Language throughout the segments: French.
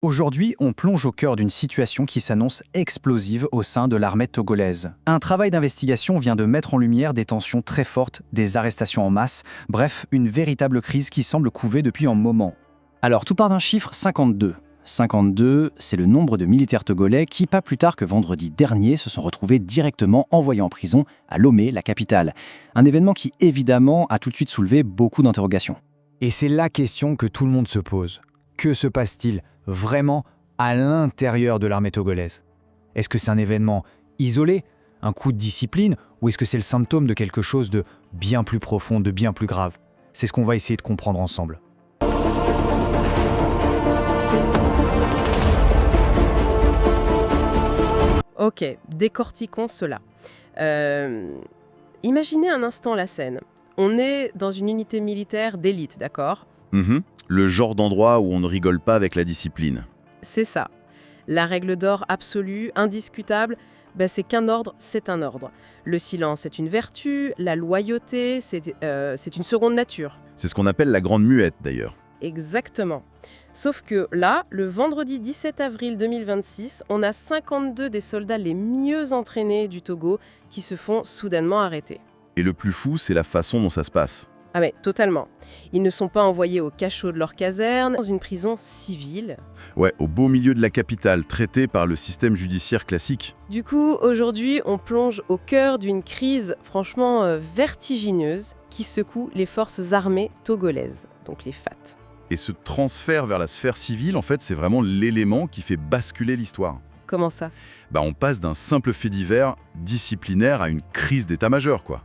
Aujourd'hui, on plonge au cœur d'une situation qui s'annonce explosive au sein de l'armée togolaise. Un travail d'investigation vient de mettre en lumière des tensions très fortes, des arrestations en masse, bref, une véritable crise qui semble couver depuis un moment. Alors, tout part d'un chiffre 52. 52, c'est le nombre de militaires togolais qui, pas plus tard que vendredi dernier, se sont retrouvés directement envoyés en prison à Lomé, la capitale. Un événement qui, évidemment, a tout de suite soulevé beaucoup d'interrogations. Et c'est la question que tout le monde se pose. Que se passe-t-il vraiment à l'intérieur de l'armée togolaise? Est-ce que c'est un événement isolé, un coup de discipline, ou est-ce que c'est le symptôme de quelque chose de bien plus profond, de bien plus grave? C'est ce qu'on va essayer de comprendre ensemble. Ok, décortiquons cela. Imaginez un instant la scène. On est dans une unité militaire d'élite, d'accord? Le genre d'endroit où on ne rigole pas avec la discipline. C'est ça. La règle d'or absolue, indiscutable, c'est qu'un ordre, c'est un ordre. Le silence est une vertu, la loyauté, c'est une seconde nature. C'est ce qu'on appelle la grande muette d'ailleurs. Exactement. Sauf que là, le vendredi 17 avril 2026, on a 52 des soldats les mieux entraînés du Togo qui se font soudainement arrêter. Et le plus fou, c'est la façon dont ça se passe. Ah mais totalement. Ils ne sont pas envoyés au cachot de leur caserne, dans une prison civile. Ouais, au beau milieu de la capitale, traité par le système judiciaire classique. Du coup, aujourd'hui, on plonge au cœur d'une crise franchement vertigineuse qui secoue les forces armées togolaises, donc les FAT. Et ce transfert vers la sphère civile, en fait, c'est vraiment l'élément qui fait basculer l'histoire. Comment ça? On passe d'un simple fait divers disciplinaire à une crise d'état-major, quoi.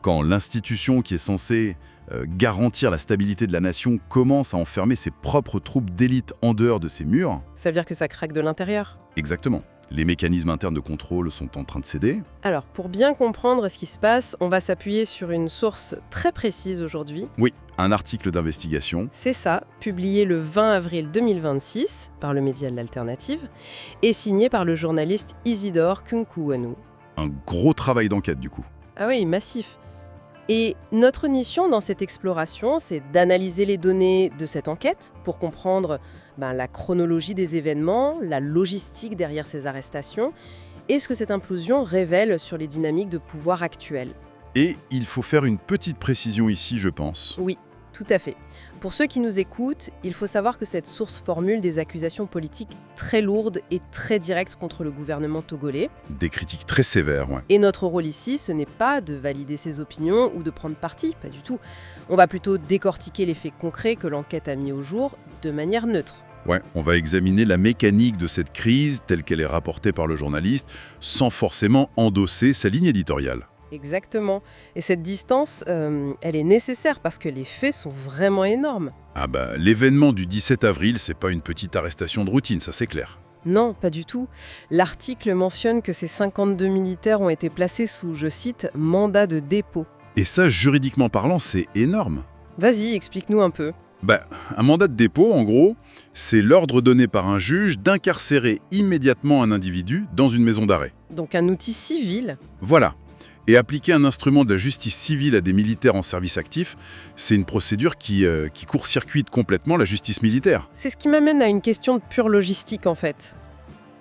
Quand l'institution qui est censée garantir la stabilité de la nation commence à enfermer ses propres troupes d'élite en dehors de ses murs. Ça veut dire que ça craque de l'intérieur? Exactement. Les mécanismes internes de contrôle sont en train de céder. Alors, pour bien comprendre ce qui se passe, on va s'appuyer sur une source très précise aujourd'hui. Oui, un article d'investigation. C'est ça, publié le 20 avril 2026 par le média de l'Alternative et signé par le journaliste Isidore Kunkuwanu. Un gros travail d'enquête du coup. Ah oui, massif. Et notre mission dans cette exploration, c'est d'analyser les données de cette enquête pour comprendre la chronologie des événements, la logistique derrière ces arrestations et ce que cette implosion révèle sur les dynamiques de pouvoir actuelles. Et il faut faire une petite précision ici, je pense. Oui, tout à fait. Pour ceux qui nous écoutent, il faut savoir que cette source formule des accusations politiques très lourdes et très directes contre le gouvernement togolais. Des critiques très sévères, ouais. Et notre rôle ici, ce n'est pas de valider ses opinions ou de prendre parti, pas du tout. On va plutôt décortiquer les faits concrets que l'enquête a mis au jour de manière neutre. Ouais, on va examiner la mécanique de cette crise telle qu'elle est rapportée par le journaliste, sans forcément endosser sa ligne éditoriale. Exactement. Et cette distance, elle est nécessaire parce que les faits sont vraiment énormes. L'événement du 17 avril, c'est pas une petite arrestation de routine, ça c'est clair. Non, pas du tout. L'article mentionne que ces 52 militaires ont été placés sous, je cite, « mandat de dépôt ». Et ça, juridiquement parlant, c'est énorme. Vas-y, explique-nous un peu. Un mandat de dépôt, en gros, c'est l'ordre donné par un juge d'incarcérer immédiatement un individu dans une maison d'arrêt. Donc un outil civil. Voilà. Et appliquer un instrument de la justice civile à des militaires en service actif, c'est une procédure qui court-circuite complètement la justice militaire. C'est ce qui m'amène à une question de pure logistique en fait.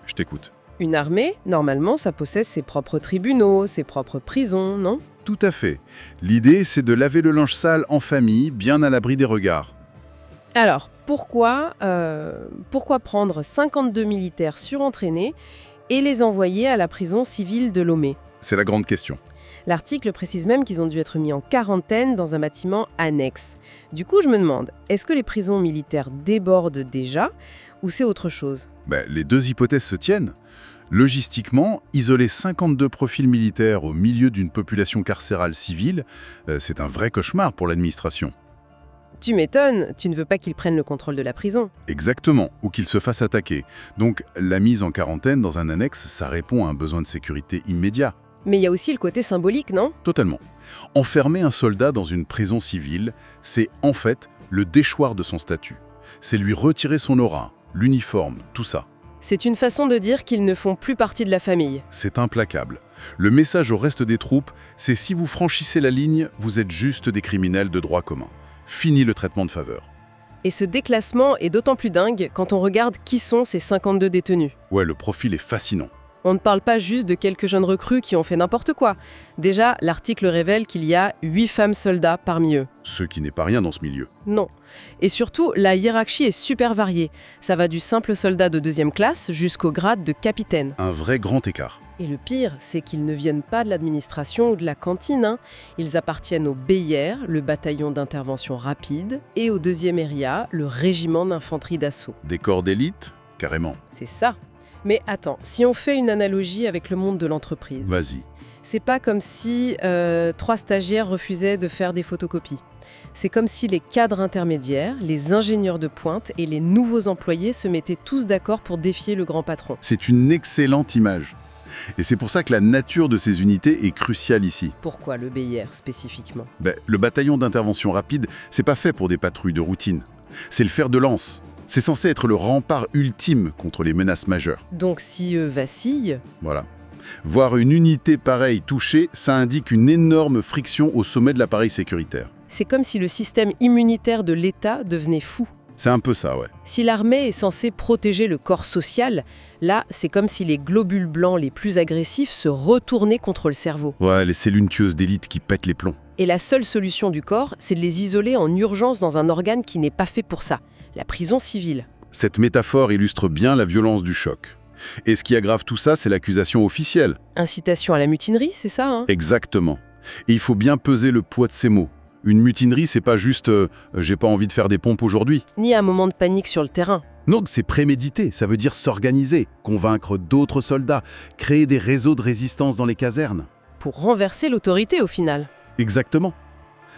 Je t'écoute. Une armée, normalement, ça possède ses propres tribunaux, ses propres prisons, non? Tout à fait. L'idée, c'est de laver le linge sale en famille, bien à l'abri des regards. Alors, pourquoi prendre 52 militaires surentraînés et les envoyer à la prison civile de Lomé? C'est la grande question. L'article précise même qu'ils ont dû être mis en quarantaine dans un bâtiment annexe. Du coup, je me demande, est-ce que les prisons militaires débordent déjà ou c'est autre chose? Les deux hypothèses se tiennent. Logistiquement, isoler 52 profils militaires au milieu d'une population carcérale civile, c'est un vrai cauchemar pour l'administration. Tu m'étonnes, tu ne veux pas qu'ils prennent le contrôle de la prison. Exactement, ou qu'ils se fassent attaquer. Donc la mise en quarantaine dans un annexe, ça répond à un besoin de sécurité immédiat. Mais il y a aussi le côté symbolique, non? Totalement. Enfermer un soldat dans une prison civile, c'est en fait le déchoir de son statut. C'est lui retirer son aura, l'uniforme, tout ça. C'est une façon de dire qu'ils ne font plus partie de la famille. C'est implacable. Le message au reste des troupes, c'est si vous franchissez la ligne, vous êtes juste des criminels de droit commun. Fini le traitement de faveur. Et ce déclassement est d'autant plus dingue quand on regarde qui sont ces 52 détenus. Ouais, le profil est fascinant. On ne parle pas juste de quelques jeunes recrues qui ont fait n'importe quoi. Déjà, l'article révèle qu'il y a 8 femmes soldats parmi eux. Ce qui n'est pas rien dans ce milieu. Non. Et surtout, la hiérarchie est super variée. Ça va du simple soldat de 2e classe jusqu'au grade de capitaine. Un vrai grand écart. Et le pire, c'est qu'ils ne viennent pas de l'administration ou de la cantine, hein. Ils appartiennent au BIR, le bataillon d'intervention rapide, et au 2e ERIA, le régiment d'infanterie d'assaut. Des corps d'élite? Carrément. C'est ça. Mais attends, si on fait une analogie avec le monde de l'entreprise, Vas-y. c'est pas comme si 3 stagiaires refusaient de faire des photocopies. C'est comme si les cadres intermédiaires, les ingénieurs de pointe et les nouveaux employés se mettaient tous d'accord pour défier le grand patron. C'est une excellente image. Et c'est pour ça que la nature de ces unités est cruciale ici. Pourquoi le BIR spécifiquement? Le bataillon d'intervention rapide, c'est pas fait pour des patrouilles de routine. C'est le fer de lance. C'est censé être le rempart ultime contre les menaces majeures. Donc si eux vacillent, Voilà. Voir une unité pareille touchée, ça indique une énorme friction au sommet de l'appareil sécuritaire. c'est comme si le système immunitaire de l'État devenait fou. C'est un peu ça, ouais. Si l'armée est censée protéger le corps social, là, c'est comme si les globules blancs les plus agressifs se retournaient contre le cerveau. Ouais, les cellules tueuses d'élite qui pètent les plombs. Et la seule solution du corps, c'est de les isoler en urgence dans un organe qui n'est pas fait pour ça, la prison civile. Cette métaphore illustre bien la violence du choc. Et ce qui aggrave tout ça, c'est l'accusation officielle. Incitation à la mutinerie, c'est ça, hein? Exactement. Et il faut bien peser le poids de ces mots. Une mutinerie, c'est pas juste j'ai pas envie de faire des pompes aujourd'hui. Ni un moment de panique sur le terrain. Non, c'est prémédité, ça veut dire s'organiser, convaincre d'autres soldats, créer des réseaux de résistance dans les casernes. Pour renverser l'autorité au final. Exactement.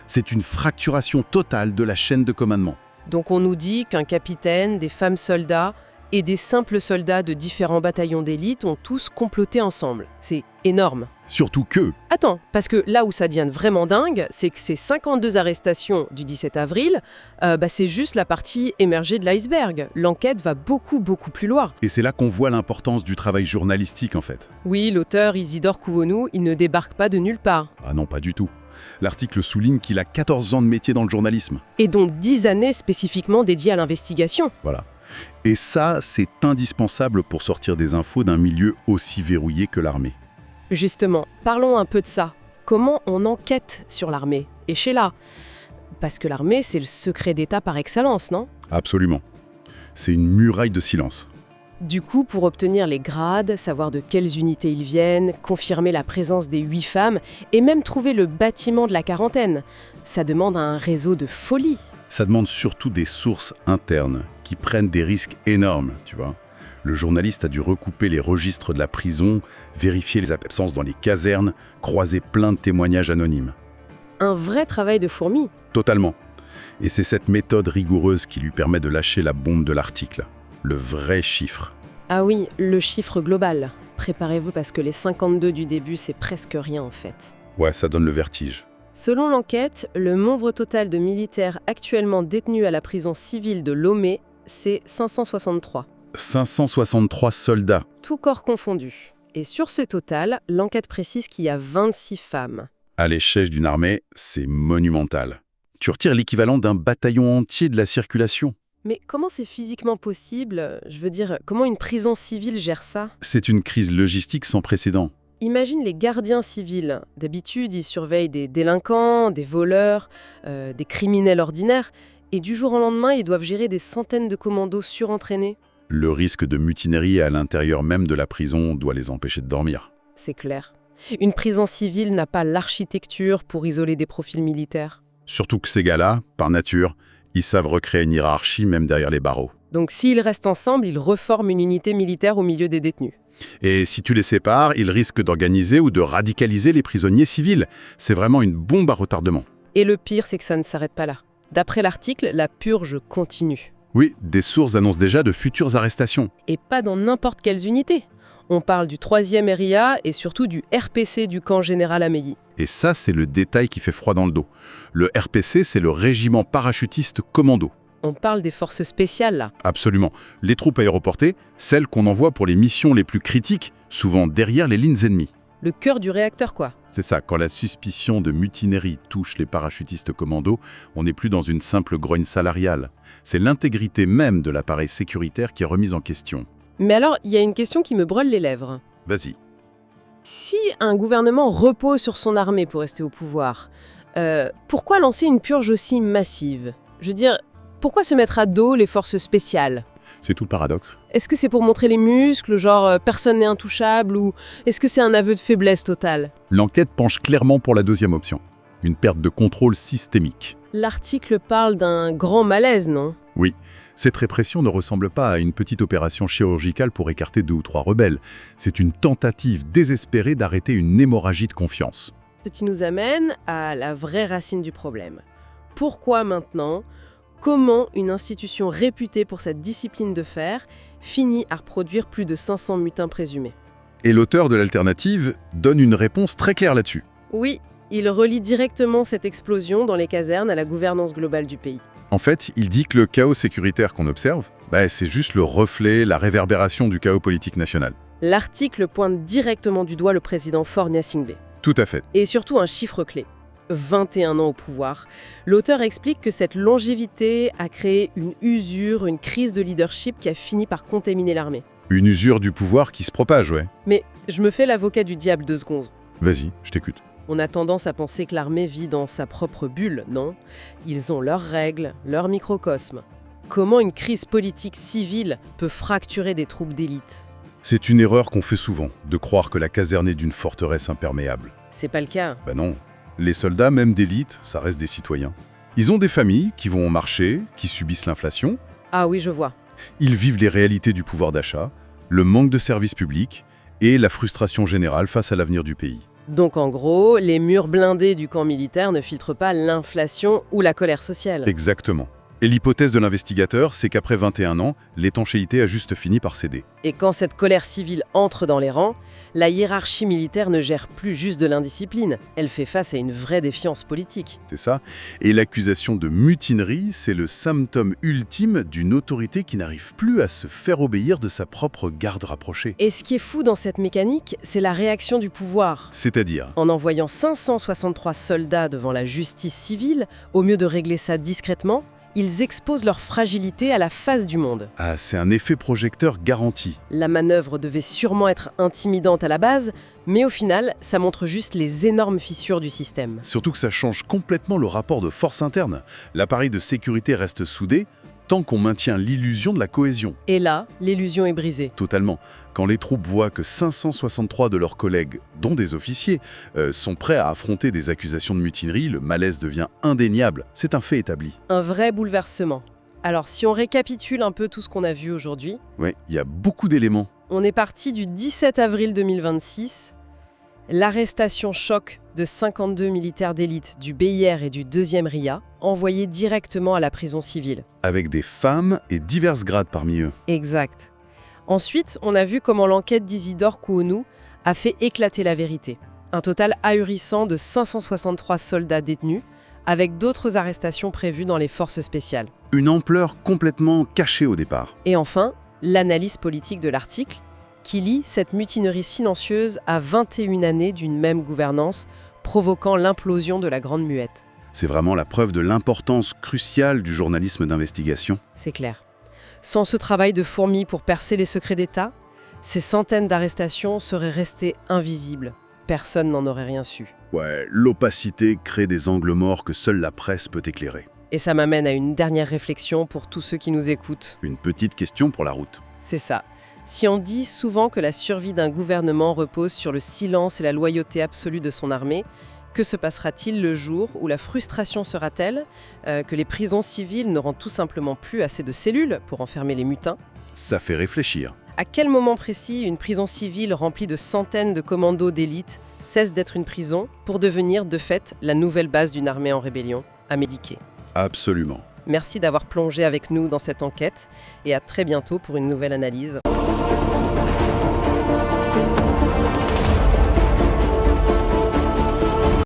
C'est une fracturation totale de la chaîne de commandement. Donc on nous dit qu'un capitaine, des femmes soldats et des simples soldats de différents bataillons d'élite ont tous comploté ensemble. C'est énorme. Surtout que, Attends, parce que là où ça devient vraiment dingue, c'est que ces 52 arrestations du 17 avril, c'est juste la partie émergée de l'iceberg. L'enquête va beaucoup plus loin. et c'est là qu'on voit l'importance du travail journalistique en fait. Oui, l'auteur Isidore Kouvonou, il ne débarque pas de nulle part. Ah non, pas du tout. L'article souligne qu'il a 14 ans de métier dans le journalisme. Et donc 10 années spécifiquement dédiées à l'investigation. Voilà. Et ça, c'est indispensable pour sortir des infos d'un milieu aussi verrouillé que l'armée. Justement, parlons un peu de ça. Comment on enquête sur l'armée? Et Sheila, parce que l'armée, c'est le secret d'État par excellence, non? Absolument. C'est une muraille de silence. Du coup, pour obtenir les grades, savoir de quelles unités ils viennent, confirmer la présence des 8 femmes et même trouver le bâtiment de la quarantaine, ça demande un réseau de folie. Ça demande surtout des sources internes qui prennent des risques énormes, tu vois. Le journaliste a dû recouper les registres de la prison, vérifier les absences dans les casernes, croiser plein de témoignages anonymes. Un vrai travail de fourmi. Totalement. Et c'est cette méthode rigoureuse qui lui permet de lâcher la bombe de l'article. Le vrai chiffre. Ah oui, le chiffre global. Préparez-vous parce que les 52 du début, c'est presque rien en fait. Ouais, ça donne le vertige. Selon l'enquête, le nombre total de militaires actuellement détenus à la prison civile de Lomé, c'est 563. 563 soldats. Tout corps confondu. Et sur ce total, l'enquête précise qu'il y a 26 femmes. À l'échelle d'une armée, c'est monumental. Tu retires l'équivalent d'un bataillon entier de la circulation. Mais comment c'est physiquement possible? Je veux dire, comment une prison civile gère ça? C'est une crise logistique sans précédent. Imagine les gardiens civils. D'habitude, ils surveillent des délinquants, des voleurs, des criminels ordinaires. Et du jour au lendemain, ils doivent gérer des centaines de commandos surentraînés. Le risque de mutinerie à l'intérieur même de la prison doit les empêcher de dormir. C'est clair. Une prison civile n'a pas l'architecture pour isoler des profils militaires. Surtout que ces gars-là, par nature, ils savent recréer une hiérarchie même derrière les barreaux. Donc s'ils restent ensemble, ils reforment une unité militaire au milieu des détenus. Et si tu les sépares, ils risquent d'organiser ou de radicaliser les prisonniers civils. C'est vraiment une bombe à retardement. Et le pire, c'est que ça ne s'arrête pas là. D'après l'article, la purge continue. Oui, des sources annoncent déjà de futures arrestations. Et pas dans n'importe quelles unités. On parle du 3e ERIA et surtout du RPC du camp général Ameilly. Et ça, c'est le détail qui fait froid dans le dos. Le RPC, c'est le régiment parachutiste commando. On parle des forces spéciales là. Absolument. Les troupes aéroportées, celles qu'on envoie pour les missions les plus critiques, souvent derrière les lignes ennemies. le cœur du réacteur, quoi. C'est ça, quand la suspicion de mutinerie touche les parachutistes commandos, on n'est plus dans une simple grogne salariale. C'est l'intégrité même de l'appareil sécuritaire qui est remise en question. Mais alors, il y a une question qui me brûle les lèvres. Vas-y. Si un gouvernement repose sur son armée pour rester au pouvoir, pourquoi lancer une purge aussi massive? Je veux dire, pourquoi se mettre à dos les forces spéciales? C'est tout le paradoxe. Est-ce que c'est pour montrer les muscles, genre personne n'est intouchable, ou est-ce que c'est un aveu de faiblesse totale? L'enquête penche clairement pour la deuxième option. Une perte de contrôle systémique. L'article parle d'un grand malaise, non? Oui, cette répression ne ressemble pas à une petite opération chirurgicale pour écarter 2 ou 3 rebelles. C'est une tentative désespérée d'arrêter une hémorragie de confiance. Ce qui nous amène à la vraie racine du problème. Pourquoi maintenant? Comment une institution réputée pour sa discipline de fer finit à reproduire plus de 500 mutins présumés? Et l'auteur de l'alternative donne une réponse très claire là-dessus. Oui, il relie directement cette explosion dans les casernes à la gouvernance globale du pays. En fait, il dit que le chaos sécuritaire qu'on observe, c'est juste le reflet, la réverbération du chaos politique national. L'article pointe directement du doigt le président Faure Gnassingbé. Tout à fait. Et surtout un chiffre clé. 21 ans au pouvoir. L'auteur explique que cette longévité a créé une usure, une crise de leadership qui a fini par contaminer l'armée. Une usure du pouvoir qui se propage, ouais. Mais je me fais l'avocat du diable 2 secondes. Vas-y, je t'écoute. On a tendance à penser que l'armée vit dans sa propre bulle, non? Ils ont leurs règles, leur microcosme. Comment une crise politique civile peut fracturer des troupes d'élite? C'est une erreur qu'on fait souvent, de croire que la caserne est d'une forteresse imperméable. C'est pas le cas. Non. Les soldats, même d'élite, ça reste des citoyens. Ils ont des familles qui vont au marché, qui subissent l'inflation. Ah oui, je vois. Ils vivent les réalités du pouvoir d'achat, le manque de services publics et la frustration générale face à l'avenir du pays. Donc en gros, les murs blindés du camp militaire ne filtrent pas l'inflation ou la colère sociale. Exactement. Et l'hypothèse de l'investigateur, c'est qu'après 21 ans, l'étanchéité a juste fini par céder. Et quand cette colère civile entre dans les rangs, la hiérarchie militaire ne gère plus juste de l'indiscipline, elle fait face à une vraie défiance politique. C'est ça. Et l'accusation de mutinerie, c'est le symptôme ultime d'une autorité qui n'arrive plus à se faire obéir de sa propre garde rapprochée. Et ce qui est fou dans cette mécanique, c'est la réaction du pouvoir. C'est-à-dire, En envoyant 563 soldats devant la justice civile, au mieux de régler ça discrètement, ils exposent leur fragilité à la face du monde. c'est un effet projecteur garanti. La manœuvre devait sûrement être intimidante à la base, mais au final, ça montre juste les énormes fissures du système. Surtout que ça change complètement le rapport de force interne. L'appareil de sécurité reste soudé tant qu'on maintient l'illusion de la cohésion. Et là, l'illusion est brisée. Totalement. Quand les troupes voient que 563 de leurs collègues, dont des officiers, sont prêts à affronter des accusations de mutinerie, le malaise devient indéniable. C'est un fait établi. Un vrai bouleversement. Alors si on récapitule un peu tout ce qu'on a vu aujourd'hui, Ouais, il y a beaucoup d'éléments. on est parti du 17 avril 2026, l'arrestation choc de 52 militaires d'élite du BIR et du 2e RIA, envoyés directement à la prison civile. Avec des femmes et divers grades parmi eux. Exact. Ensuite, on a vu comment l'enquête d'Isidore Kouonou a fait éclater la vérité. Un total ahurissant de 563 soldats détenus, avec d'autres arrestations prévues dans les forces spéciales. Une ampleur complètement cachée au départ. Et enfin, l'analyse politique de l'article, qui lie cette mutinerie silencieuse à 21 années d'une même gouvernance, provoquant l'implosion de la Grande Muette. C'est vraiment la preuve de l'importance cruciale du journalisme d'investigation. C'est clair. Sans ce travail de fourmi pour percer les secrets d'État, ces centaines d'arrestations seraient restées invisibles. Personne n'en aurait rien su. Ouais, l'opacité crée des angles morts que seule la presse peut éclairer. Et ça m'amène à une dernière réflexion pour tous ceux qui nous écoutent. Une petite question pour la route. C'est ça. Si on dit souvent que la survie d'un gouvernement repose sur le silence et la loyauté absolue de son armée, que se passera-t-il le jour où la frustration sera telle que les prisons civiles n'auront tout simplement plus assez de cellules pour enfermer les mutins? Ça fait réfléchir. À quel moment précis une prison civile remplie de centaines de commandos d'élite cesse d'être une prison pour devenir de fait la nouvelle base d'une armée en rébellion, à médiquer? Absolument. Merci d'avoir plongé avec nous dans cette enquête et à très bientôt pour une nouvelle analyse.